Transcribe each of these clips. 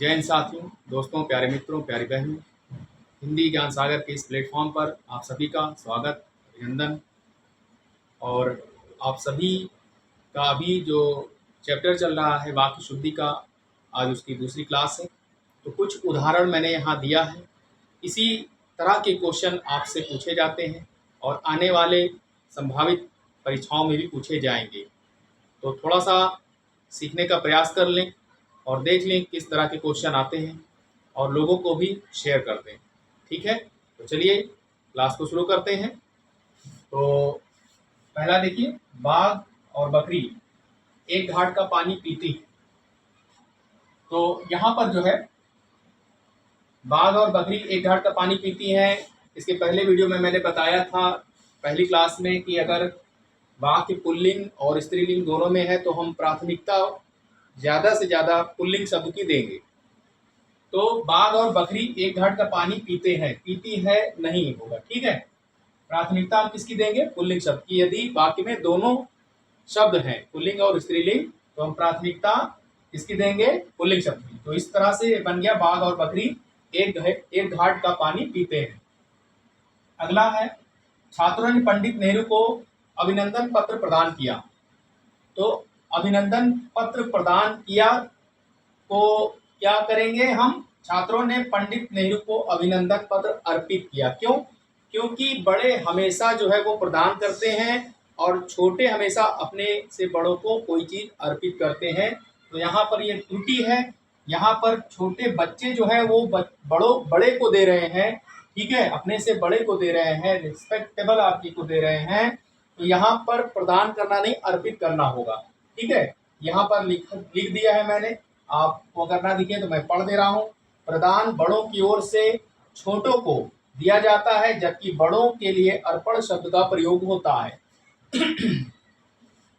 जय हिंद साथियों, दोस्तों, प्यारे मित्रों, प्यारी बहनों। हिंदी ज्ञान सागर के इस प्लेटफॉर्म पर आप सभी का स्वागत, अभिनंदन। और आप सभी का अभी जो चैप्टर चल रहा है वाक्य शुद्धि का, आज उसकी दूसरी क्लास है। तो कुछ उदाहरण मैंने यहाँ दिया है। इसी तरह के क्वेश्चन आपसे पूछे जाते हैं और आने वाले संभावित परीक्षाओं में भी पूछे जाएंगे। तो थोड़ा सा सीखने का प्रयास कर लें और देख लें किस तरह के क्वेश्चन आते हैं और लोगों को भी शेयर कर दें। ठीक है, तो चलिए क्लास को शुरू करते हैं। तो पहला देखिए, बाघ और बकरी एक घाट का पानी पीती है। तो यहाँ पर जो है बाघ और बकरी एक घाट का पानी पीती हैं। इसके पहले वीडियो में मैंने बताया था पहली क्लास में कि अगर बाघ के पुल्लिंग और स्त्रीलिंग दोनों में है तो हम प्राथमिकता ज़्यादा से ज़्यादा पुल्लिंग शब्द की देंगे। तो बाघ और बकरी एक घाट का पानी पीते हैं, पीती है नहीं होगा। ठीक है, प्राथमिकता हम किसकी देंगे? पुल्लिंग शब्द की। यदि वाक्य में दोनों शब्द हैं, पुल्लिंग और स्त्रीलिंग, तो हम प्राथमिकता किसकी देंगे? पुल्लिंग शब्द की। तो इस तरह से बन गया बाघ और बकरी एक घाट का पानी पीते हैं। अगला है, छात्रों ने पंडित नेहरू को अभिनंदन पत्र प्रदान किया। तो अभिनंदन पत्र प्रदान किया को क्या करेंगे हम? छात्रों ने पंडित नेहरू को अभिनंदन पत्र अर्पित किया। क्यों? क्योंकि बड़े हमेशा जो है वो प्रदान करते हैं और छोटे हमेशा अपने से बड़ों को कोई चीज अर्पित करते हैं। तो यहाँ पर ये त्रुटि है। यहाँ पर छोटे बच्चे जो है वो बड़े को दे रहे हैं। ठीक है, अपने से बड़े को दे रहे हैं, रिस्पेक्टेबल आपकी को दे रहे हैं। तो यहाँ पर प्रदान करना नहीं, अर्पित करना होगा। ठीक है, यहाँ पर लिख दिया है मैंने, आपको अगर ना दिखे तो मैं पढ़ दे रहा हूँ। प्रदान बड़ों की ओर से छोटों को दिया जाता है, जबकि बड़ों के लिए अर्पण शब्द का प्रयोग होता है।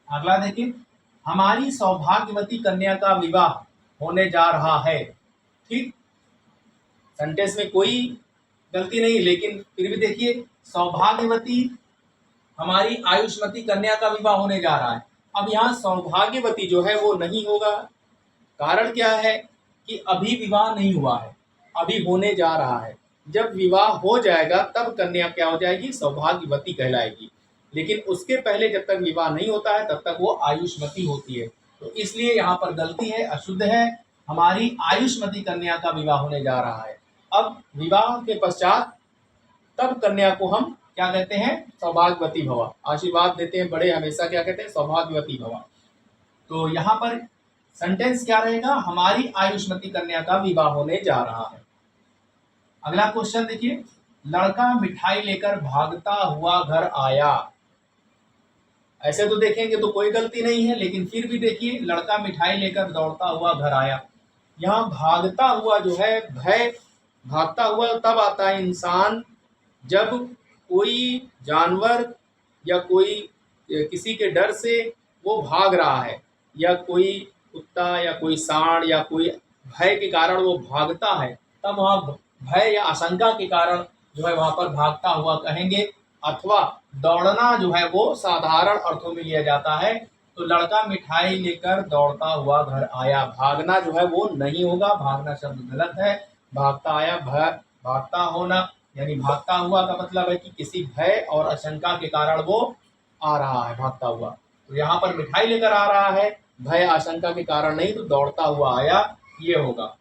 अगला देखिए, हमारी सौभाग्यवती कन्या का विवाह होने जा रहा है। ठीक, सेंटेंस में कोई गलती नहीं, लेकिन फिर भी देखिए, सौभाग्यवती हमारी आयुष्मती कन्या का विवाह होने जा रहा है। अब यहाँ सौभाग्यवती जो है वो नहीं होगा। कारण क्या है कि अभी विवाह नहीं हुआ है, अभी होने जा रहा है। जब विवाह हो जाएगा तब कन्या क्या हो जाएगी? सौभाग्यवती कहलाएगी। लेकिन उसके पहले जब तक विवाह नहीं होता है तब तक वो आयुष्मती होती है। तो इसलिए यहाँ पर गलती है, अशुद्ध है। हमारी आयुष्मती कन्या का विवाह होने जा रहा है। अब विवाह के पश्चात तब कन्या को हम क्या कहते हैं? सौभाग्यवती भवा। आशीर्वाद देते हैं बड़े हमेशा, क्या कहते हैं? सौभाग्यवती भवा। तो यहाँ पर सेंटेंस क्या रहेगा? हमारी आयुष्मती कन्या का विवाह होने जा रहा है। अगला क्वेश्चन देखिए, लड़का मिठाई लेकर भागता हुआ घर आया। ऐसे तो देखेंगे तो कोई गलती नहीं है, लेकिन फिर भी देखिए, लड़का मिठाई लेकर दौड़ता हुआ घर आया। यहाँ भागता हुआ जो है, भय, भागता हुआ तब आता है इंसान जब कोई जानवर या कोई किसी के डर से वो भाग रहा है, या कोई कुत्ता या कोई सांड या कोई भय के कारण वो भागता है, तब वहाँ भय या आशंका के कारण जो है वहाँ पर भागता हुआ कहेंगे। अथवा दौड़ना जो है वो साधारण अर्थों में लिया जाता है। तो लड़का मिठाई लेकर दौड़ता हुआ घर आया, भागना जो है वो नहीं होगा, भागना शब्द गलत है। भागता आया, भागता होना, यानी भागता हुआ का मतलब है कि किसी भय और आशंका के कारण वो आ रहा है भागता हुआ। तो यहाँ पर मिठाई लेकर आ रहा है, भय आशंका के कारण नहीं, तो दौड़ता हुआ आया, ये होगा।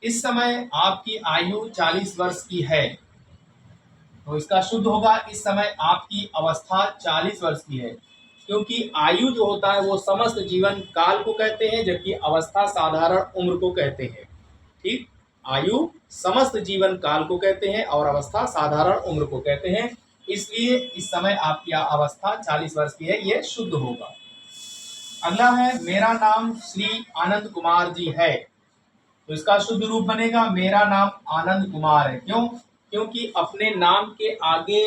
इस समय आपकी आयु 40 वर्ष की है। तो इसका शुद्ध होगा, इस समय आपकी अवस्था 40 वर्ष की है। क्योंकि आयु जो होता है वो समस्त जीवन काल को कहते हैं, जबकि अवस्था साधारण उम्र को कहते हैं। ठीक, आयु समस्त जीवन काल को कहते हैं और अवस्था साधारण उम्र को कहते हैं। इसलिए इस समय आपकी अवस्था 40 वर्ष की है, ये शुद्ध होगा। अगला है, मेरा नाम श्री आनंद कुमार जी है। तो इसका शुद्ध रूप बनेगा, मेरा नाम आनंद कुमार है। क्यों? क्योंकि अपने नाम के आगे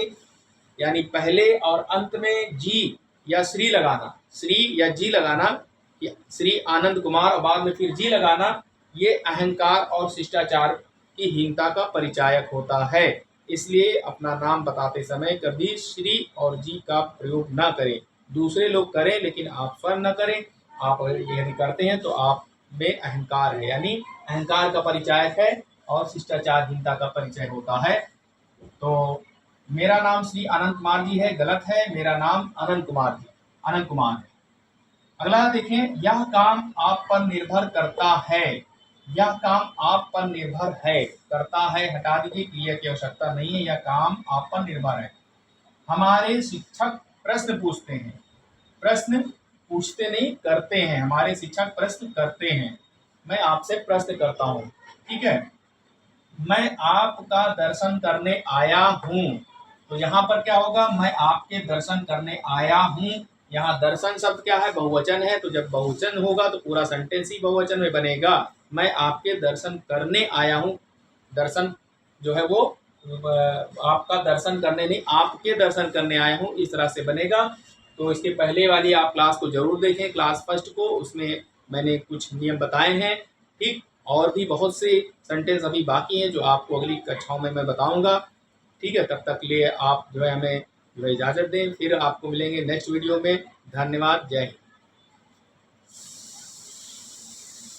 यानी पहले और अंत में जी या श्री लगाना, श्री या जी लगाना, श्री आनंद कुमार और बाद में फिर जी लगाना, ये अहंकार और शिष्टाचार की हीनता का परिचायक होता है। इसलिए अपना नाम बताते समय कभी श्री और जी का प्रयोग न करें। दूसरे लोग करें लेकिन आप स्वयं न करें। आप यदि करते हैं तो आप में अहंकार है, यानी अहंकार का परिचायक है और शिष्टाचारहीनता का परिचय होता है। तो मेरा नाम श्री अनंत कुमार जी है, गलत है, मेरा नाम अनंत कुमार है। अगला देखें, यह काम आप पर निर्भर करता है। यह काम आप पर निर्भर है, करता है हटा दीजिए, क्रिया की आवश्यकता नहीं है, यह काम आप पर निर्भर है। हमारे शिक्षक प्रश्न पूछते हैं, प्रश्न पूछते नहीं करते हैं, हमारे शिक्षक प्रश्न करते हैं। मैं आपसे प्रश्न करता हूँ, ठीक है। मैं आपका दर्शन करने आया हूँ, तो यहाँ पर क्या होगा, मैं आपके दर्शन करने आया हूँ। यहाँ दर्शन शब्द क्या है, बहुवचन है, तो जब बहुवचन होगा तो पूरा सेंटेंस ही बहुवचन में बनेगा। मैं आपके दर्शन करने आया हूँ, दर्शन जो है वो आपका दर्शन करने नहीं, आपके दर्शन करने आया हूँ, इस तरह से बनेगा। तो इसके पहले वाली आप क्लास को जरूर देखें, क्लास फर्स्ट को, उसमें मैंने कुछ नियम बताए हैं, ठीक। और भी बहुत से सेंटेंस अभी बाकी हैं जो आपको अगली कक्षाओं में मैं बताऊंगा, ठीक है। तब तक लिए आप जो है हमें जो है इजाज़त दें, फिर आपको मिलेंगे नेक्स्ट वीडियो में। धन्यवाद, जय हिंद।